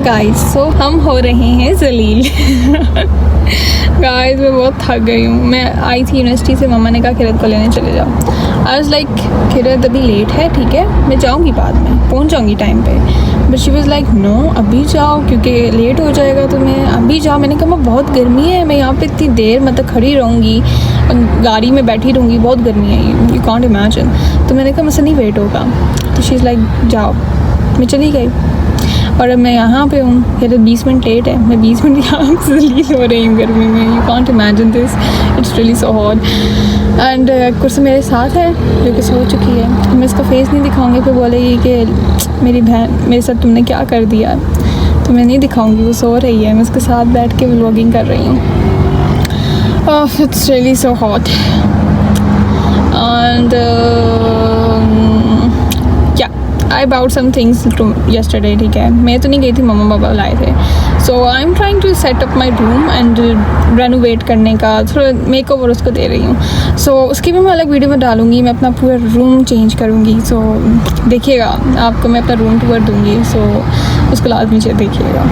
Guys so हम हो रहे हैं जलील। गाइस मैं बहुत थक गई हूँ। मैं आई थी यूनिवर्सिटी से, मम्मा ने कहा किरत को लेने चले जाओ। आई वाज लाइक किरत अभी लेट है, ठीक है मैं जाऊँगी, बाद में पहुँच जाऊँगी टाइम पे। But she was like no अभी जाओ क्योंकि लेट हो जाएगा तो मैं अभी जाओ। मैंने कहा बहुत गर्मी है, मैं यहाँ पे इतनी देर मतलब खड़ी रहूँगी, गाड़ी में बैठी रहूँगी, बहुत गर्मी है, यू कांट इमेजिन। तो मैंने कहा मुझसे नहीं वेट होगा। तो शी इज़ लाइक जाओ। मैं चली गई और अब मैं यहाँ पे हूँ। ये तो 20 मिनट लेट है, मैं 20 मिनट यहाँ से लील हो रही हूँ गर्मी में। You can't imagine this, it's really so hot. And कुर्सी मेरे साथ है जो कि सो चुकी है। मैं इसका फेस नहीं दिखाऊंगी, फिर बोलेगी कि मेरी बहन मेरे साथ तुमने क्या कर दिया। तो मैं नहीं दिखाऊंगी, वो सो रही है, मैं उसके साथ बैठ के व्लॉगिंग कर रही हूँ। It's really so hot and I bought some things to yesterday, ठीक है। मैं तो नहीं गई थी, मम्मा पापा लाए थे। So I am trying to set up my room and renovate करने का थोड़ा मेक ओवर उसको दे रही हूँ। सो उसकी भी मैं अलग वीडियो में डालूँगी। मैं अपना पूरा रूम चेंज करूँगी। सो देखिएगा, आपको मैं अपना रूम टूर दूँगी। सो उसको लाजमी से देखिएगा।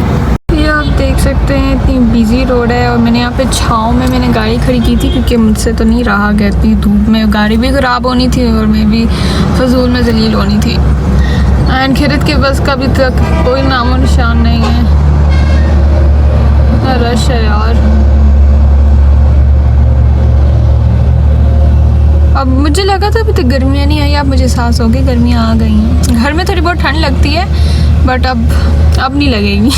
ये आप देख सकते हैं इतनी बिजी रोड है और मैंने यहाँ पे छाँव में मैंने गाड़ी खड़ी की थी क्योंकि मुझसे तो नहीं रहा गया इतनी धूप में। गाड़ी भी ख़राब होनी थी और मैं भी फजूल में जलील होनी थी। एंड खिरत के बस का अभी तक कोई नामो निशान नहीं है। इतना रश है यार। अब मुझे लगा था अभी तक गर्मियाँ नहीं आई, अब मुझे एहसास हो गई गर्मियाँ आ गई हैं। घर में थोड़ी बहुत ठंड लगती है बट अब नहीं लगेगी।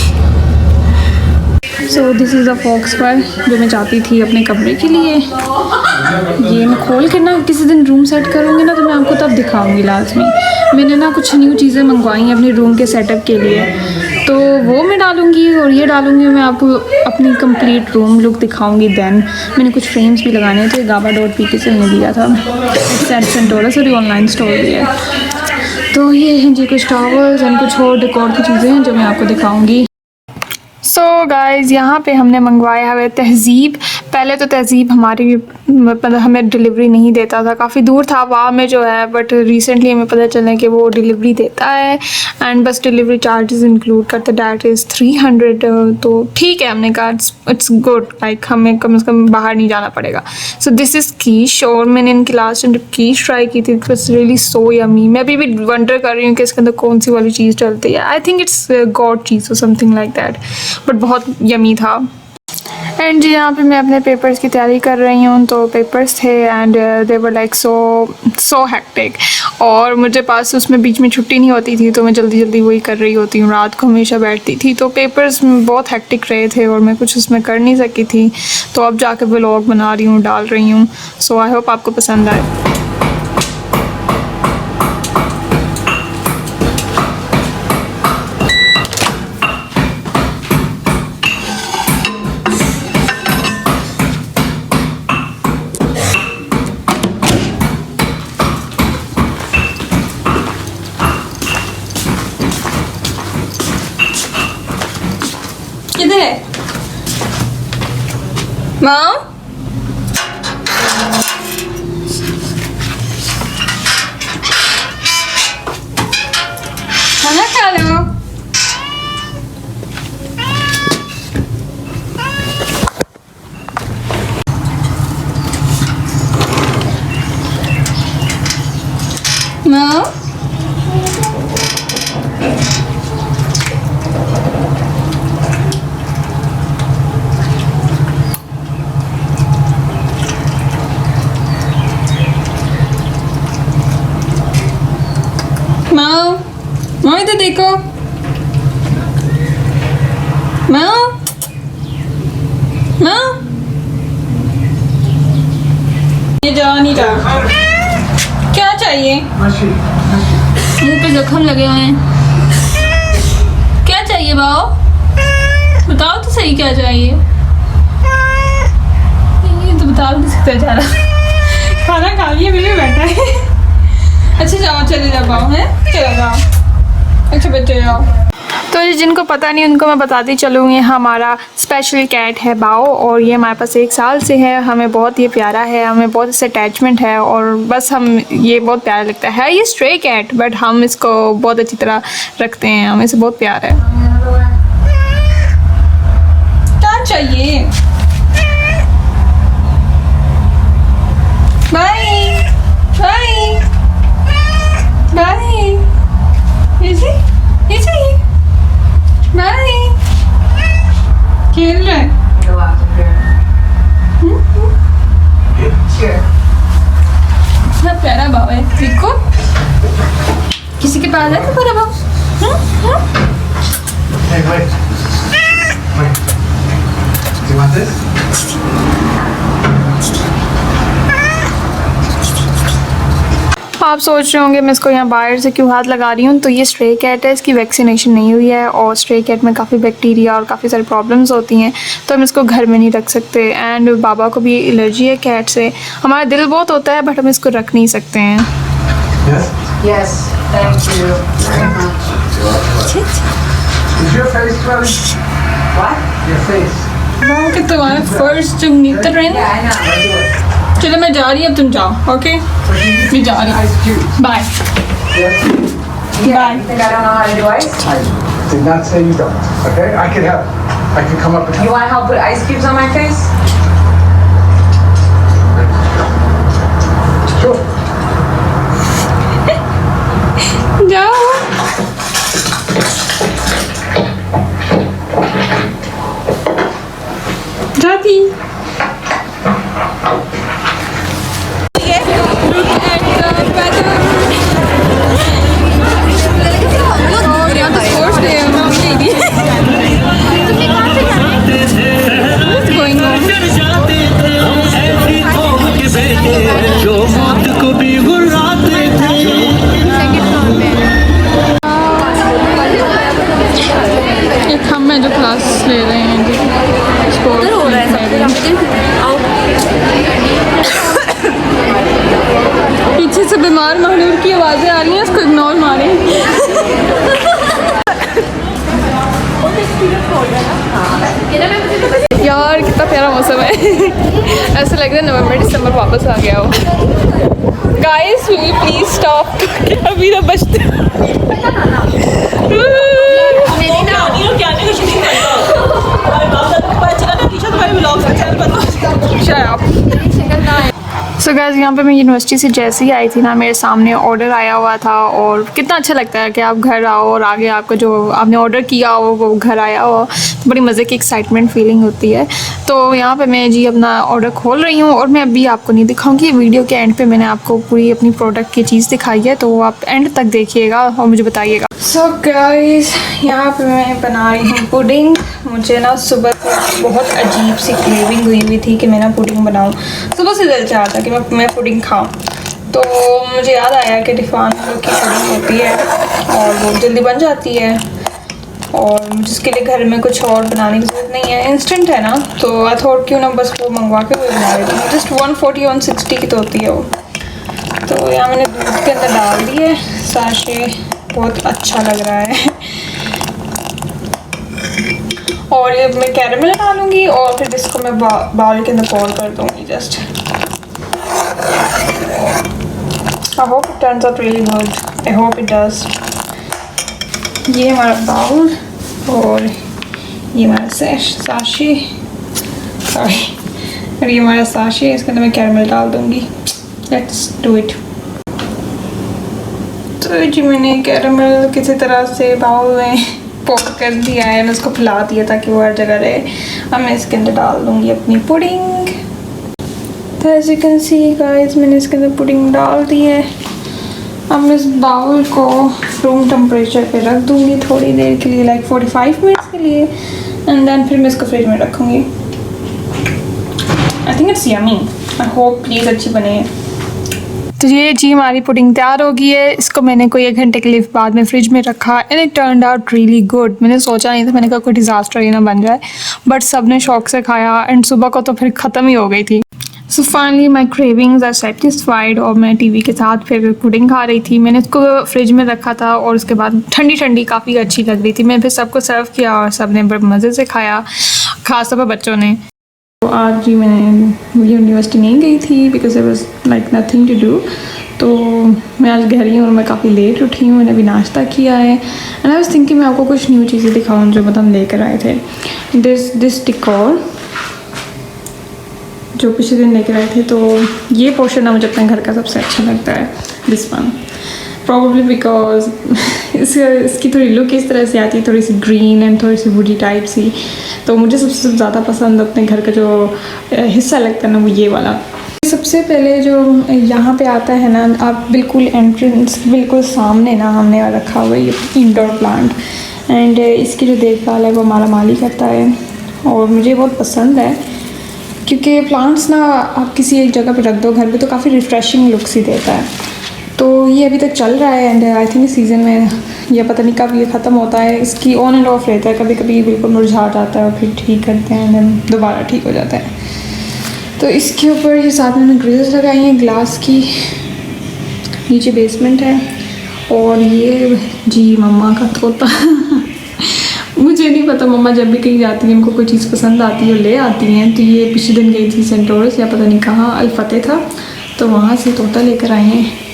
So this is the fox पर जो मैं चाहती थी अपने कमरे के लिए। ये मैं खोल के ना किसी दिन रूम सेट करूँगी ना तो मैं आपको तब दिखाऊँगी लाजमी। मैंने ना कुछ न्यू चीज़ें मंगवाई हैं अपने रूम के सेटअप के लिए, तो वो मैं डालूँगी और ये डालूँगी। मैं आपको अपनी कंप्लीट रूम लुक दिखाऊँगी। देन मैंने कुछ फ्रेम्स भी लगाने थे, gaba.pk से मैंने लिया था, सेंटोरा से भी ऑनलाइन स्टोर भी है। तो ये हैं जी कुछ टॉवल्स एंड कुछ और डेकोर की चीज़ें हैं जो मैं आपको दिखाऊँगी। सो गाइज़ यहाँ पे हमने मंगवाया है तहज़ीब। पहले तो तहज़ीब हमारी मतलब हमें डिलीवरी नहीं देता था, काफ़ी दूर था वाह में जो है। बट रिसेंटली हमें पता चला कि वो डिलीवरी देता है एंड बस डिलीवरी चार्जेस इंक्लूड करते, डैट इज़ 300। तो ठीक है, हमने कहा इट्स गुड, लाइक हमें कम से कम बाहर नहीं जाना पड़ेगा। सो दिस इज़ कीश और मैंने इनकी लास्ट टाइम कीश ट्राई की थी, it was really so yummy. मैं अभी भी वंडर कर रही हूँ कि इसके अंदर कौन सी वाली चीज़ डलती है। आई थिंक इट्स गॉड चीज़ और समथिंग लाइक दैट, बट बहुत यमी था। एंड जी यहाँ पे मैं अपने पेपर्स की तैयारी कर रही हूँ। तो पेपर्स थे and they were like so hectic और मुझे पास उसमें बीच में छुट्टी नहीं होती थी तो मैं जल्दी जल्दी वही कर रही होती हूँ। रात को हमेशा बैठती थी तो पेपर्स बहुत हेक्टिक रहे थे और मैं कुछ उसमें कर नहीं सकी थी। तो अब जाके व्लॉग बना रही हूँ, डाल रही हूँ। सो आई होप आपको पसंद आए। किधर है माँ? खाना खा लो। माँ माँ इधर देखो। माँ ये जा नहीं रहा। क्या चाहिए? मुंह पे जख्म लगे हुए हैं। चाहिए बाओ? बताओ तो सही क्या चाहिए? ये तो बता नहीं सकता बेचारा। खाना खा लिया फिर भी बैठा है। अच्छा जाओ, चले जाओ बाओ, है चले जाओ। अच्छा बच्चे जाओ। तो जिनको पता नहीं उनको मैं बताती चलूँ, ये हमारा स्पेशल कैट है बाओ, और ये हमारे पास 1 साल से है। हमें बहुत ये प्यारा है, हमें बहुत इससे अटैचमेंट है, और बस हम ये बहुत प्यारा लगता है। ये स्ट्रे कैट, बट हम इसको बहुत अच्छी तरह रखते हैं, हमें इसे बहुत प्यार है। क्या चाहिए? Bye bye bye. ये चाहिए बाय। खेल रहा है। कितना प्यारा बाबा है, देखो किसी के पास है तुम्हारा बाबा? Hey, wait. Do you want this? आप सोच रहे होंगे मैं इसको यहाँ बाहर से क्यों हाथ लगा रही हूँ, तो ये स्ट्रे कैट है, इसकी वैक्सीनेशन नहीं हुई है, और स्ट्रे कैट में काफ़ी बैक्टीरिया और काफ़ी सारी प्रॉब्लम्स होती हैं, तो हम इसको घर में नहीं रख सकते। एंड बाबा को भी एलर्जी है कैट से। हमारा दिल बहुत होता है, बट हम इसको रख नहीं सकते हैं। Yes? Yes, thank you very much. Is your face swelling? What? Your face. बाबा कि तुम्हारा फर्स्ट जब नींद रहे Yeah, I know. I do it. चलो मैं जा रही, अब तुम जाओ। ओके मैं जा रही, Ice cubes. Bye. Yes? Yeah, Bye. you think I don't know how to do ice? I did not say you don't. Okay? I can help. I can come up and You help. want to help put ice cubes on my face? Sure. जाओ। जाती। जो मौत को भी गुर्राते थे। एक हम हैं जो क्लास ले रहे हैं जी, स्पोर्ट्स हो रहा है। पीछे से बीमार महानूर की आवाज़ें आ रही हैं, उसको इग्नोर मारें। यार कितना प्यारा मौसम है। ऐसा लग रहा है नवंबर दिसंबर वापस आ गया हो। Guys will you please stop, अभी ना बचते। सो गाइस यहाँ पे मैं यूनिवर्सिटी से जैसे ही आई थी ना, मेरे सामने ऑर्डर आया हुआ था, और कितना अच्छा लगता है कि आप घर आओ और आगे आपका जो आपने ऑर्डर किया हो वो घर आया हो, तो बड़ी मज़े की एक्साइटमेंट फीलिंग होती है। तो यहाँ पे मैं जी अपना ऑर्डर खोल रही हूँ, और मैं अभी आपको नहीं दिखाऊंगी, वीडियो के एंड पे मैंने आपको पूरी अपनी प्रोडक्ट की चीज़ दिखाई है, तो आप एंड तक देखिएगा और मुझे बताइएगा। सो गाइस यहाँ पे मैं बना रही हूँ पुडिंग। मुझे ना सुबह से बहुत अजीब सी क्रेविंग हुई थी कि मैं ना पुडिंग बनाऊँ, सुबह से दिल चाह था कि मैं पुडिंग खाऊँ। तो मुझे याद आया कि डिफान की पुडिंग होती है और वो जल्दी बन जाती है, और मुझे इसके लिए घर में कुछ और बनाने की ज़रूरत नहीं है, इंस्टेंट है ना। तो आई थॉट क्यों ना बस वो मंगवा के वो बना लेती हूँ। जस्ट 140-160 की तो होती है वो। तो यहाँ मैंने दूध के अंदर डाल दी है साशे, बहुत अच्छा लग रहा है। और ये मैं कैरेमल डालूँगी, और फिर इसको मैं बाउल के अंदर पोर कर दूँगी just. I hope it turns out really good. I hope it does. ये हमारा बाउल, और ये हमारा साशे, सॉरी, और ये हमारा साशे, इसके अंदर मैं कैरेमल डाल दूँगी। Let's do it. तो जी मैंने कैरेमल किसी तरह से बाउल में पोक कर दिया है, मैं उसको फैला दिया ताकि वो हर जगह रहे। अब मैं इसके अंदर डाल दूँगी अपनी पुडिंग। तो as you can see guys मैंने इसके अंदर पुडिंग डाल दी है। अब मैं इस बाउल को रूम टेम्परेचर पे रख दूँगी थोड़ी देर के लिए, लाइक 45 मिनट्स के लिए, एंड देन फिर मैं इसको फ्रिज में रखूँगी। आई think it's yummy, I hope please अच्छी बने। तो ये जी हमारी पुडिंग तैयार हो गई है। इसको मैंने कोई 1 घंटे के लिए बाद में फ्रिज में रखा and it turned out really good. मैंने सोचा नहीं था, मैंने कहा कोई डिज़ास्टर ही ना बन जाए, बट सब ने शौक से खाया एंड सुबह को तो फिर ख़त्म ही हो गई थी। So finally my cravings are satisfied और मैं टीवी के साथ फिर पुडिंग खा रही थी। मैंने इसको फ्रिज में रखा था और उसके बाद ठंडी ठंडी काफ़ी अच्छी लग रही थी। मैं फिर सबको सर्व किया और सब ने बड़े मज़े से खाया, खास तौर पर बच्चों ने। तो आज जी मैंने यूनिवर्सिटी नहीं गई थी because there was like nothing to do. तो मैं आज घर ही हूँ और मैं काफ़ी लेट उठी हूँ। मैंने अभी नाश्ता किया है एंड आई वाज थिंकिंग मैं आपको कुछ न्यू चीज़ें दिखाऊँ जो मतलब लेकर आए थे। दिस डिकोर जो पिछले दिन लेकर आए थे, तो ये पोर्शन ना मुझे अपने घर का सबसे अच्छा लगता है, दिस वन प्रॉब्ली बिकॉज इसकी थोड़ी लुक इस तरह से आती है, थोड़ी सी ग्रीन एंड थोड़ी सी वुडी टाइप सी। तो मुझे सबसे ज़्यादा पसंद अपने घर का जो हिस्सा लगता है ना, वो ये वाला। सबसे पहले जो यहाँ पे आता है ना, आप बिल्कुल एंट्रेंस बिल्कुल सामने ना हमने रखा हुआ है ये इंडोर प्लांट एंड इसकी जो देखभाल है वो हमारा माली करता है और मुझे बहुत पसंद है क्योंकि प्लांट्स ना आप किसी एक जगह पे रख दो घर पे तो काफ़ी रिफ़्रेशिंग लुक सी देता है। तो ये अभी तक चल रहा है एंड आई थिंक इस सीज़न में ये पता नहीं कब ये ख़त्म होता है। इसकी ऑन एंड ऑफ रहता है, कभी कभी बिल्कुल मुरझा जाता है और फिर ठीक करते हैं एंड दोबारा ठीक हो जाता है। तो इसके ऊपर ये साथ में मैंने ग्रिल्स लगाई हैं ग्लास की, नीचे बेसमेंट है और ये जी मम्मा का तोता मुझे नहीं पता, मम्मा जब भी कहीं जाती है उनको कोई चीज़ पसंद आती है और ले आती हैं। तो ये पिछले दिन गई थी सेंटोरस या पता नहीं कहाँ, अल-फतेह था, तो वहाँ से तोता लेकर आए हैं।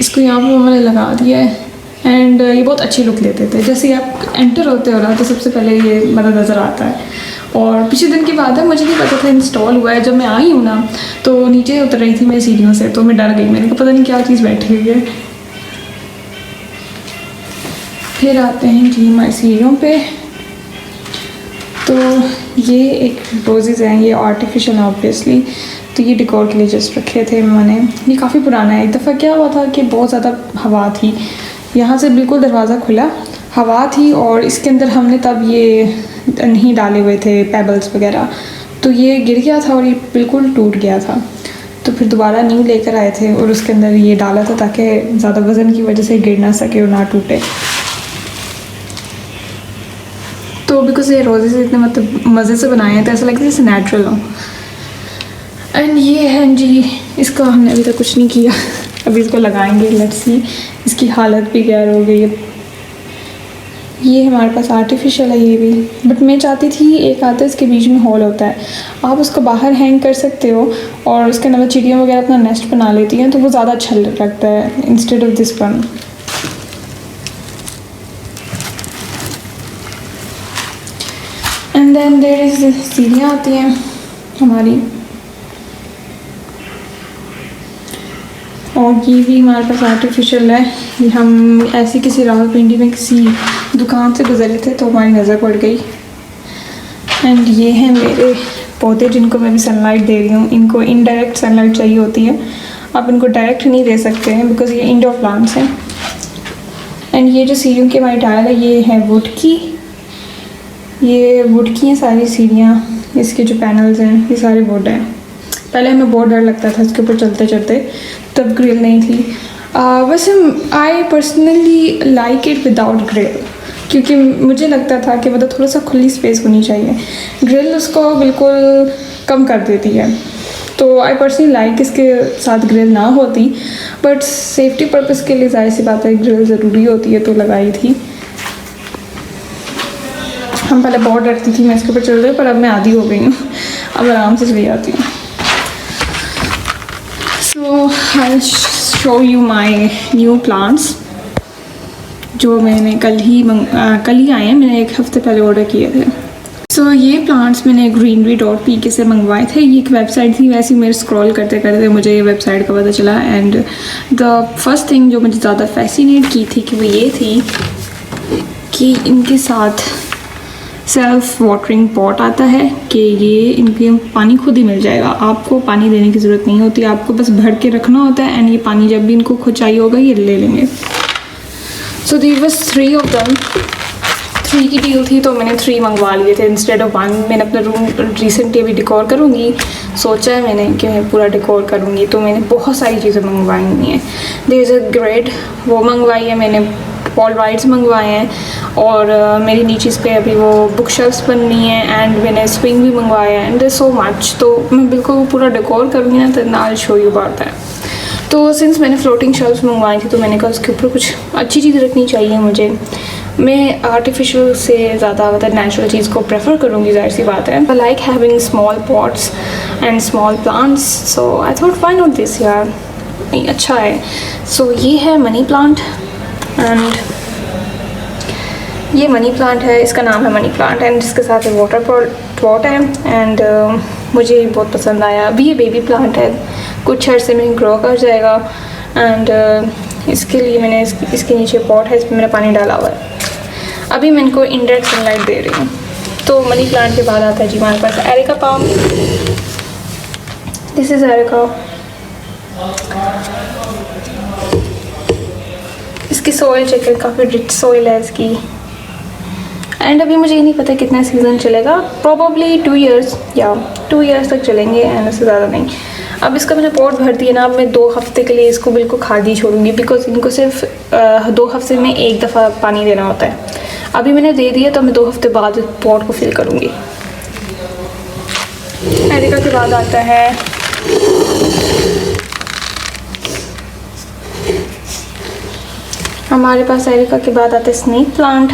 इसको यहाँ पर मम्मा ने लगा दिया है एंड ये बहुत अच्छी लुक लेते थे। जैसे ही आप एंटर होते हो ना तो सबसे पहले ये मतलब नज़र आता है। और पिछले दिन की बात है, मुझे नहीं पता था इंस्टॉल हुआ है। जब मैं आई हूँ ना तो नीचे उतर रही थी मैं सीढ़ियों से, तो मैं डर गई, मैंने कहा पता नहीं क्या चीज़ बैठी हुई है। फिर आते हैं जी हमारी सीढ़ियों पे। तो ये एक रोजेज़ हैं, ये आर्टिफिशियल ऑब्वियसली, तो ये डेकोर के लिए जस्ट रखे थे मैंने। ये काफ़ी पुराना है। एक दफ़ा क्या हुआ था कि बहुत ज़्यादा हवा थी, यहाँ से बिल्कुल दरवाज़ा खुला, हवा थी और इसके अंदर हमने तब ये नहीं डाले हुए थे पेबल्स वगैरह, तो ये गिर गया था और ये बिल्कुल टूट गया था। तो फिर दोबारा न्यू लेकर आए थे और उसके अंदर ये डाला था ताकि ज़्यादा वज़न की वजह से गिर ना सके और ना टूटे। तो बिकॉज ये रोज़ेज़ इतने मतलब मज़े से बनाए हैं तो ऐसा लगता है जैसे नेचुरल हो। एंड ये है जी, इसका हमने अभी तक कुछ नहीं किया, अभी इसको लगाएंगे, लेट्स सी। इसकी हालत भी गैर हो गई है। ये हमारे पास आर्टिफिशियल है ये भी, बट मैं चाहती थी एक आता है इसके बीच में होल होता है, आप उसको बाहर हैंग कर सकते हो और उसके अंदर चिड़ियाँ वगैरह अपना नेस्ट बना लेती हैं, तो वो ज़्यादा अच्छा लगता है instead of this one. And then there is सीढ़ियाँ आती हैं हमारी, और ये भी हमारे पास आर्टिफिशियल है। ये हम ऐसे किसी रावलपिंडी में किसी दुकान से गुजरे थे तो हमारी नज़र पड़ गई। एंड ये हैं मेरे पौधे जिनको मैं भी सनलाइट दे रही हूँ। इनको इनडायरेक्ट सनलाइट चाहिए होती है, आप इनको डायरेक्ट नहीं दे सकते हैं बिकॉज ये इंडोर प्लांट्स हैं। एंड ये जो सीढ़ियों की हमारी टाइल है ये है वुड की, ये वुड की हैं सारी सीढ़ियाँ, इसके जो पैनल्स हैं ये सारे वुड हैं। पहले हमें बहुत डर लगता था इसके ऊपर चलते चलते, तब ग्रिल नहीं थी। वैसे I personally like it without grill, क्योंकि मुझे लगता था कि मतलब थोड़ा सा खुली स्पेस होनी चाहिए, ग्रिल उसको बिल्कुल कम कर देती है। तो आई पर्सनली लाइक इसके साथ ग्रिल ना होती, बट सेफ्टी पर्पस के लिए जाहिर सी बात है ग्रिल ज़रूरी होती है तो लगाई थी। हम पहले बहुत डरती थी मैं इसके ऊपर चल रही, पर अब मैं आदी हो गई हूँ, अब आराम से चली जाती हूँ। So I show you my new plants जो मैंने कल ही आए हैं, मैंने 1 हफ्ते पहले ऑर्डर किए थे। सो ये प्लांट्स मैंने greenery.pk से मंगवाए थे। ये एक वेबसाइट थी, वैसे मेरे स्क्रॉल करते करते मुझे ये वेबसाइट का पता चला। एंड द फर्स्ट थिंग जो मुझे ज़्यादा फैसिनेट की थी कि वो ये थी कि इनके साथ सेल्फ वाटरिंग पॉट आता है कि ये इनके पानी खुद ही मिल जाएगा, आपको पानी देने की ज़रूरत नहीं होती, आपको बस भर के रखना होता है एंड ये पानी जब भी इनको खुद चाहिए होगा ये ले लेंगे। So there was 3 of them, 3 की डील थी तो मैंने 3 मंगवा लिए थे इंस्टेड ऑफ 1। मैंने अपना रूम रिसेंटली अभी डिकोर करूँगी, सोचा है मैंने कि मैं पूरा डिकोर करूँगी, तो मैंने बहुत सारी चीज़ें मंगवाई हुई हैं। देयर इज़ अ ग्रेड वो मंगवाई है मैंने, पॉल वाइट्स मंगवाए हैं, और मेरी नीचे पे अभी वो बुक शेल्फ्स बननी है, एंड मैंने स्विंग भी मंगवाया है, एंड सो मच। तो मैं बिल्कुल पूरा डेकोर करूँगी ना, तो आई शो यू अबाउट दैट। तो सिंस मैंने फ्लोटिंग शेल्फ्स मंगवाई थी तो मैंने कहा उसके ऊपर कुछ अच्छी चीज़ रखनी चाहिए मुझे। मैं आर्टिफिशियल से ज़्यादा मतलब नेचुरल चीज़ को प्रेफर करूँगी, ज़ाहिर सी बात है। I like having small pots and small plants, so I thought why not this यार, नहीं अच्छा है। सो ये है मनी प्लांट, एंड ये मनी प्लांट है, इसका नाम है मनी प्लांट, एंड इसके साथ एक वाटर पॉट है, एंड मुझे बहुत पसंद आया। अभी ये बेबी प्लांट है, कुछ अर्से में ग्रो कर जाएगा, एंड इसके लिए मैंने इसके नीचे पॉट है, इसमें मैंने पानी डाला हुआ है। अभी मैं इनको इनडायरेक्ट सनलाइट दे रही हूँ। तो मनी प्लांट के बाद आता है जी हमारे पास areca palm. This is areca. इसकी सोइल चेक है, काफ़ी रिच सोइल है इसकी, एंड अभी मुझे ये नहीं पता कितना सीज़न चलेगा, प्रोबेबली 2 इयर्स या 2 इयर्स तक चलेंगे, एंड उससे ज़्यादा नहीं। अब इसका मैंने पॉट भर दिया ना, अब मैं 2 हफ्ते के लिए इसको बिल्कुल खाली छोड़ूंगी, बिकॉज इनको सिर्फ 2 हफ्ते में एक दफ़ा पानी देना होता है। अभी मैंने दे दिया, तो मैं 2 हफ्ते बाद पॉट को फिल करूँगी। एरिका के बाद आता है हमारे पास, एरिका के बाद आता है स्नेक प्लांट।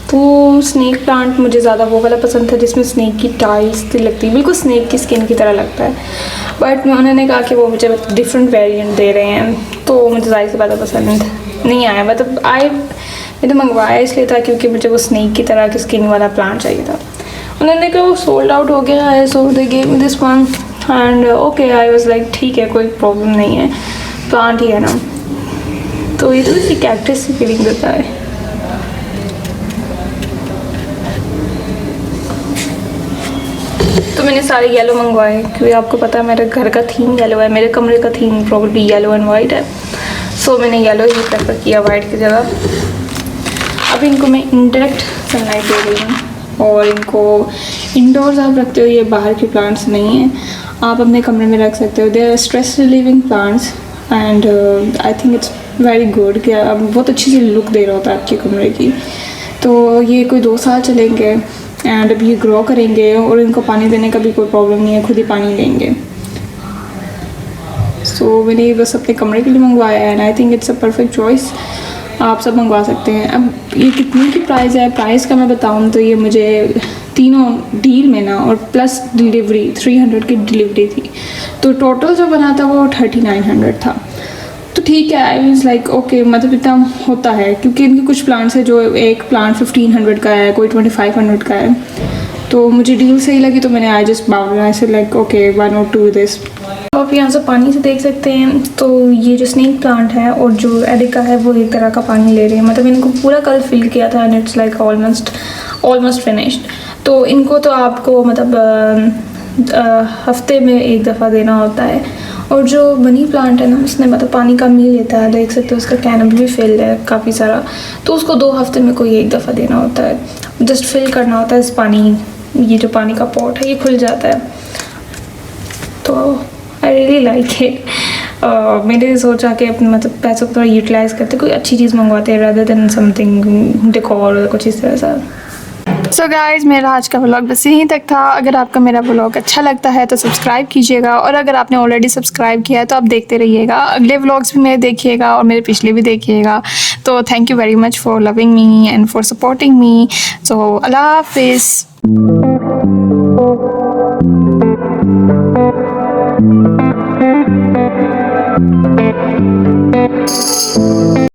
तो स्नेक प्लांट मुझे ज़्यादा वो वाला पसंद था जिसमें स्नेक की टाइल्स लगती है, बिल्कुल स्नेक की स्किन की तरह लगता है, बट उन्होंने कहा कि वो मुझे डिफरेंट वेरिएंट दे रहे हैं, तो मुझे ज़्यादा से ज़्यादा पसंद नहीं आया। मतलब मैंने मंगवाया इसलिए था क्योंकि मुझे वो स्नेक की तरह की स्किन वाला प्लांट चाहिए था। उन्होंने कहा वो सोल्ड आउट हो गया है, so they gave me this one, and okay I was like ठीक है, कोई प्रॉब्लम नहीं है, प्लांट ही है ना। तो ये तो इसी कैक्टस की फीलिंग देता है। तो मैंने सारे येलो मंगवाए क्योंकि आपको पता है मेरे घर का थीम येलो है, मेरे कमरे का theme probably yellow and white है, सो मैंने येलो ही प्रेफर किया वाइट की जगह। अब इनको मैं इंडायरेक्ट सनलाइट दे रही हूँ, और इनको इंडोर्स आप रखते हो, ये बाहर के प्लांट्स नहीं हैं, आप अपने कमरे में रख सकते हो। They are stress relieving plants, and I think it's very good कि अब बहुत अच्छी सी लुक दे रहा होता है आपके कमरे की। तो ये कोई 2 साल चलेंगे, एंड अभी ये ग्रो करेंगे, और इनको पानी देने का भी कोई प्रॉब्लम नहीं है, खुद ही पानी लेंगे। सो मैंने बस अपने कमरे के लिए मंगवाया है, and I think it's a perfect choice. आप सब मंगवा सकते हैं। अब ये कितने की प्राइस है, प्राइस का मैं बताऊँ तो ये मुझे तीनों डील में ना, और प्लस डिलीवरी 300 की डिलीवरी थी, तो टोटल जो बना था वो 3900 था। तो ठीक है, आई मीन्स लाइक ओके, मतलब इतना होता है, क्योंकि इनके कुछ प्लांट्स है जो एक प्लांट 1500 का है, कोई 2500 का है, तो मुझे डील सही लगी, तो मैंने I just bought, I said like okay why not do this. तो आप यहाँ से पानी से देख सकते हैं, तो ये जो स्नेक प्लांट है और जो एरिका है वो एक तरह का पानी ले रहे हैं, मतलब इनको पूरा कल फिल किया था, and it's like almost finished. तो इनको तो आपको मतलब हफ्ते में एक दफ़ा देना होता है, और जो मनी प्लांट है ना, उसने मतलब पानी कम ही लेता है, देख सकते हो उसका कैन भी फिल है काफ़ी सारा, तो उसको 2 हफ्ते में कोई एक दफ़ा देना होता है, जस्ट फिल करना होता है इस पानी, ये जो पानी का पॉट है ये खुल जाता है। तो आई रियली लाइक इट। मैंने सोचा कि अपने मतलब पैसों को थोड़ा यूटिलाइज़ करते, कोई अच्छी चीज़ मंगवाते हैं रादर देन समथिंग डेकोर कुछ इस तरह सा। सो गाइज़, मेरा आज का व्लॉग बस यहीं तक था। अगर आपका मेरा व्लॉग अच्छा लगता है तो सब्सक्राइब कीजिएगा, और अगर आपने ऑलरेडी सब्सक्राइब किया है तो आप देखते रहिएगा, अगले व्लॉग्स भी मेरे देखिएगा और मेरे पिछले भी देखिएगा। तो thank you very much for loving me and for supporting me. So अल्लाह हाफिज़।